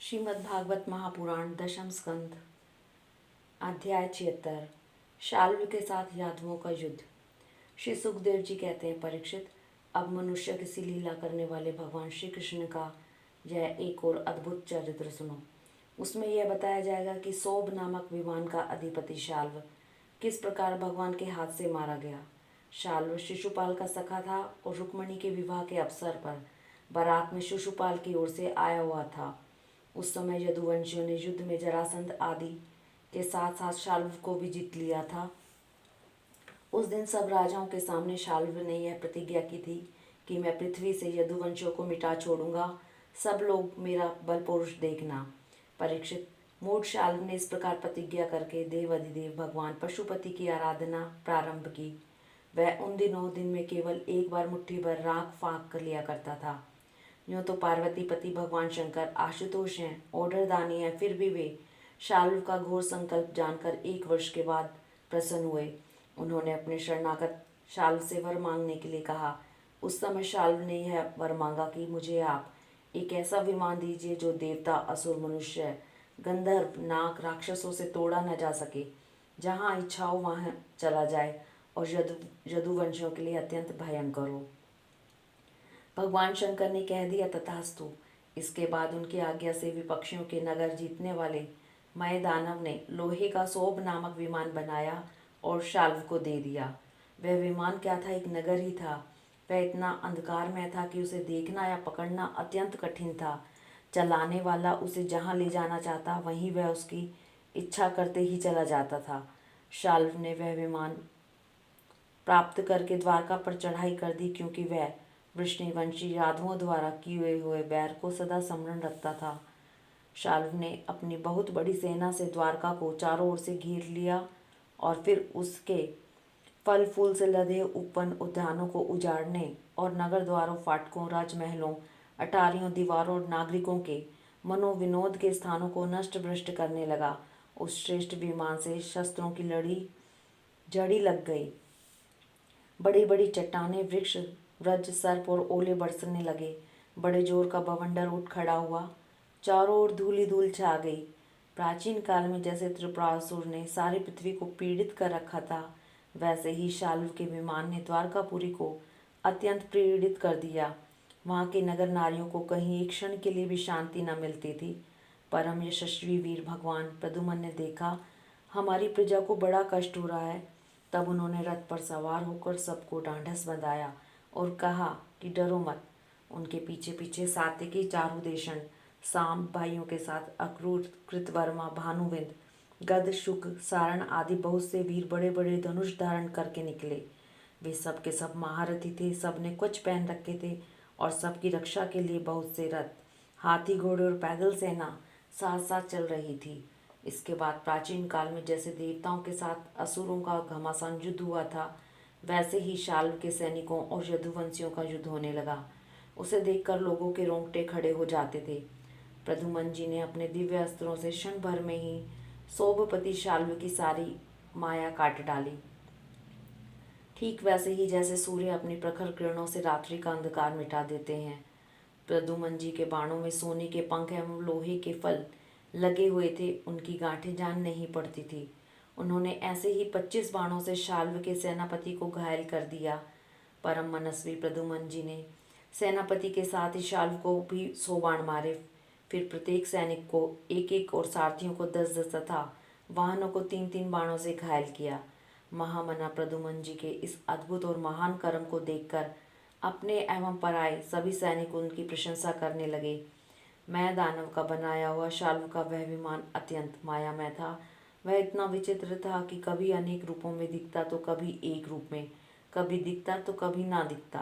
श्रीमद्भागवत महापुराण दशम स्कंद अध्याय 76 शाल्व के साथ यादवों का युद्ध। श्री सुखदेव जी कहते हैं, परीक्षित, अब मनुष्य किसी लीला करने वाले भगवान श्री कृष्ण का यह एक और अद्भुत चरित्र सुनो। उसमें यह बताया जाएगा कि सौभ नामक विमान का अधिपति शाल्व किस प्रकार भगवान के हाथ से मारा गया। शाल्व शिशुपाल का सखा था और रुक्मणी के विवाह के अवसर पर बारात में शिशुपाल की ओर से आया हुआ था। उस समय यदुवंशियों ने युद्ध में जरासंध आदि के साथ साथ शाल्व को भी जीत लिया था। उस दिन सब राजाओं के सामने शाल्व ने यह प्रतिज्ञा की थी कि मैं पृथ्वी से यदुवंशियों को मिटा छोड़ूंगा, सब लोग मेरा बल पुरुष देखना। परीक्षित, मूढ़ शाल्व ने इस प्रकार प्रतिज्ञा करके देव अधिदेव भगवान पशुपति की आराधना प्रारंभ की। वह उन दिनों दिन में केवल एक बार मुट्ठी भर राख फाँक कर लिया करता था। यूँ तो पार्वती पति भगवान शंकर आशुतोष हैं, ओढ़रदानी हैं, फिर भी वे शाल्व का घोर संकल्प जानकर 1 वर्ष के बाद प्रसन्न हुए। उन्होंने अपने शरणागत शाल्व से वर मांगने के लिए कहा। उस समय शाल्व ने यह वर मांगा कि मुझे आप एक ऐसा विमान दीजिए जो देवता, असुर, मनुष्य, गंधर्व, नाग, राक्षसों से तोड़ा न जा सके, जहाँ इच्छा हो वहाँ चला जाए और यदुवंशियों के लिए अत्यंत भयंकर हो। भगवान शंकर ने कह दिया, तथास्तु। इसके बाद उनकी आज्ञा से विपक्षियों के नगर जीतने वाले मय दानव ने लोहे का सौभ नामक विमान बनाया और शाल्व को दे दिया। वह विमान क्या था, एक नगर ही था। वह इतना अंधकारमय था कि उसे देखना या पकड़ना अत्यंत कठिन था। चलाने वाला उसे जहाँ ले जाना चाहता वहीं वह उसकी इच्छा करते ही चला जाता था। शाल्व ने वह विमान प्राप्त करके द्वारका पर चढ़ाई कर दी, क्योंकि वह वृष्णिवंशी यादवों द्वारा किए हुए बैर को सदा स्मरण रखता था। शाल्व ने अपनी बहुत बड़ी सेना से द्वारका को चारों ओर से घेर लिया और फिर उसके फल फूल से लदे उपवन उद्यानों को उजाड़ने और नगर द्वारों, फाटकों, राजमहलों, अटारियों, दीवारों और नागरिकों के मनोविनोद के स्थानों को नष्ट भ्रष्ट करने लगा। उस श्रेष्ठ विमान से शस्त्रों की जड़ी लग गई। बड़ी बड़ी चट्टानें, वृक्ष, व्रज, सर्प और ओले बरसने लगे। बड़े जोर का बवंडर उठ खड़ा हुआ। चारों ओर धूल ही धूल छा गई। प्राचीन काल में जैसे त्रिपुरासुर ने सारी पृथ्वी को पीड़ित कर रखा था, वैसे ही शाल्व के विमान ने द्वारकापुरी को अत्यंत पीड़ित कर दिया। वहाँ के नगर नारियों को कहीं एक क्षण के लिए भी शांति न मिलती थी। परम यशस्वी वीर भगवान प्रद्युम्न ने देखा हमारी प्रजा को बड़ा कष्ट हो रहा है। तब उन्होंने रथ पर सवार होकर सबको ढांढस बंधाया और कहा कि डरो मत। उनके पीछे पीछे सात्यकी, चारुदेशन, साम भाइयों के साथ अक्रूर, कृतवर्मा, भानुविंद, गद, शुक, सारण आदि बहुत से वीर बड़े बड़े धनुष धारण करके निकले। वे सब के सब महारथी थे, सब ने कवच पहन रखे थे और सबकी रक्षा के लिए बहुत से रथ, हाथी, घोड़े और पैदल सेना साथ साथ चल रही थी। इसके बाद प्राचीन काल में जैसे देवताओं के साथ असुरों का घमासान युद्ध हुआ था, वैसे ही शाल्व के सैनिकों और यदुवंशियों का युद्ध होने लगा। उसे देखकर लोगों के रोंगटे खड़े हो जाते थे। प्रद्युम्न जी ने अपने दिव्य अस्त्रों से क्षण भर में ही सौभपति शाल्व की सारी माया काट डाली। ठीक वैसे ही जैसे सूर्य अपनी प्रखर किरणों से रात्रि का अंधकार मिटा देते हैं। प्रद्युम्न जी के बाणों में सोने के पंख एवं लोहे के फल लगे हुए थे। उनकी गांठें जान नहीं पड़ती थी। उन्होंने ऐसे ही 25 बाणों से शाल्व के सेनापति को घायल कर दिया। परम मनस्वी प्रद्युम्न जी ने सेनापति के साथ ही शाल्व को भी 100 बाण मारे। फिर प्रत्येक सैनिक को 1-1 और सारथियों को 10-10 तथा वाहनों को 3-3 बाणों से घायल किया। महामना प्रद्युम्न जी के इस अद्भुत और महान कर्म को देखकर अपने एवं पराये सभी सैनिक उनकी प्रशंसा करने लगे। मैं दानव का बनाया हुआ शाल्व का वह विमान अत्यंत मायामय था। वह इतना विचित्र था कि कभी अनेक रूपों में दिखता तो कभी एक रूप में, कभी दिखता तो कभी ना दिखता।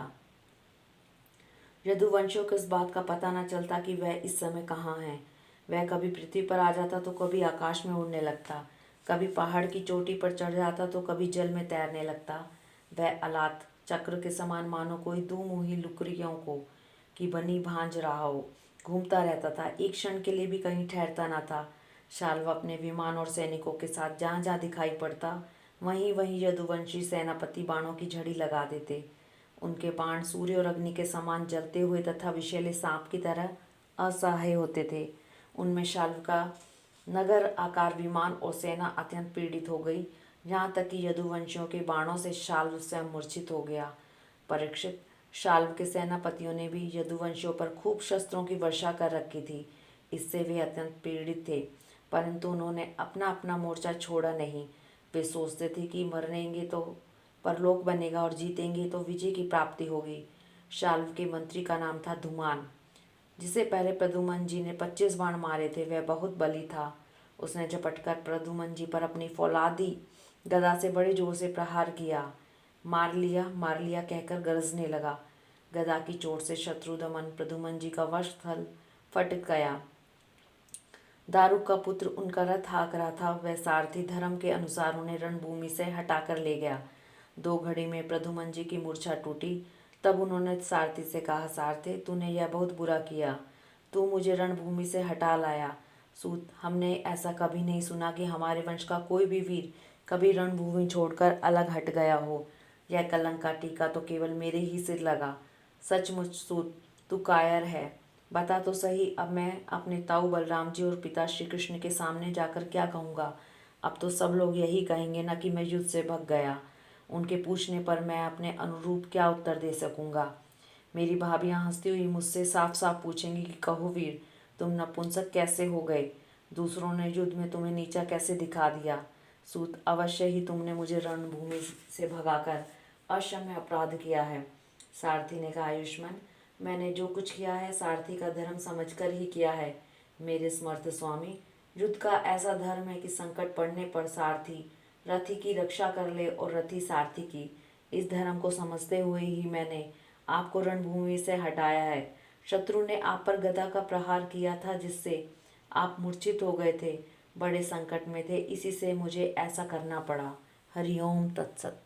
यदुवंशियों को इस बात का पता न चलता कि वह इस समय कहाँ है। वह कभी पृथ्वी पर आ जाता तो कभी आकाश में उड़ने लगता, कभी पहाड़ की चोटी पर चढ़ जाता तो कभी जल में तैरने लगता। वह अलात चक्र के समान मानो कोई दुमुही लुकड़ियों को की बनी भांज रहा हो, घूमता रहता था, एक क्षण के लिए भी कहीं ठहरता न था। शाल्व अपने विमान और सैनिकों के साथ जहाँ जहाँ दिखाई पड़ता वहीं वहीं यदुवंशी सेनापति बाणों की झड़ी लगा देते। उनके बाण सूर्य और अग्नि के समान जलते हुए तथा विषैले सांप की तरह असहाय होते थे। उनमें शाल्व का नगर आकार विमान और सेना अत्यंत पीड़ित हो गई, यहाँ तक कि यदुवंशियों के बाणों से शाल्व स्वयं मूर्छित हो गया। परीक्षित, शाल्व के सेनापतियों ने भी यदुवंशियों पर खूब शस्त्रों की वर्षा कर रखी थी। इससे वे अत्यंत पीड़ित थे, परंतु उन्होंने अपना अपना मोर्चा छोड़ा नहीं। वे सोचते थे कि मरेंगे तो परलोक बनेगा और जीतेंगे तो विजय की प्राप्ति होगी। शाल्व के मंत्री का नाम था धूमान, जिसे पहले प्रद्युम्न जी ने 25 बाण मारे थे। वह बहुत बली था। उसने झपटकर प्रद्युम्न जी पर अपनी फौलादी गदा से बड़े जोर से प्रहार किया। मार लिया कहकर गरजने लगा। गदा की चोट से शत्रुदमन प्रद्युम्न जी का वक्षस्थल फट गया। दारुक का पुत्र उनका रथ हाँक रहा था। वह सारथी धर्म के अनुसार उन्हें रणभूमि से हटाकर ले गया। 2 घड़ी में प्रद्युम्न जी की मूर्छा टूटी। तब उन्होंने सारथी से कहा, सारथी, तूने यह बहुत बुरा किया। तू मुझे रणभूमि से हटा लाया। सूत, हमने ऐसा कभी नहीं सुना कि हमारे वंश का कोई भी वीर कभी रणभूमि छोड़कर अलग हट गया हो। यह कलंक का टीका तो केवल मेरे ही सिर लगा। सचमुच सूत, तू कायर है। बता तो सही, अब मैं अपने ताऊ बलराम जी और पिता श्री कृष्ण के सामने जाकर क्या कहूँगा? अब तो सब लोग यही कहेंगे ना कि मैं युद्ध से भग गया। उनके पूछने पर मैं अपने अनुरूप क्या उत्तर दे सकूँगा? मेरी भाभियाँ हंसती हुई मुझसे साफ साफ पूछेंगी कि कहो वीर, तुम नपुंसक कैसे हो गए? दूसरों ने युद्ध में तुम्हें नीचा कैसे दिखा दिया? सूत, अवश्य ही तुमने मुझे रणभूमि से भगाकर अक्षम्य अपराध किया है। सारथी ने कहा, आयुष्मान, मैंने जो कुछ किया है सारथी का धर्म समझकर ही किया है। मेरे समर्थ स्वामी, युद्ध का ऐसा धर्म है कि संकट पड़ने पर सारथी रथी की रक्षा कर ले और रथी सारथी की। इस धर्म को समझते हुए ही मैंने आपको रणभूमि से हटाया है। शत्रु ने आप पर गदा का प्रहार किया था, जिससे आप मूर्छित हो गए थे। बड़े संकट में थे, इसी से मुझे ऐसा करना पड़ा। हरिओम तत्सत।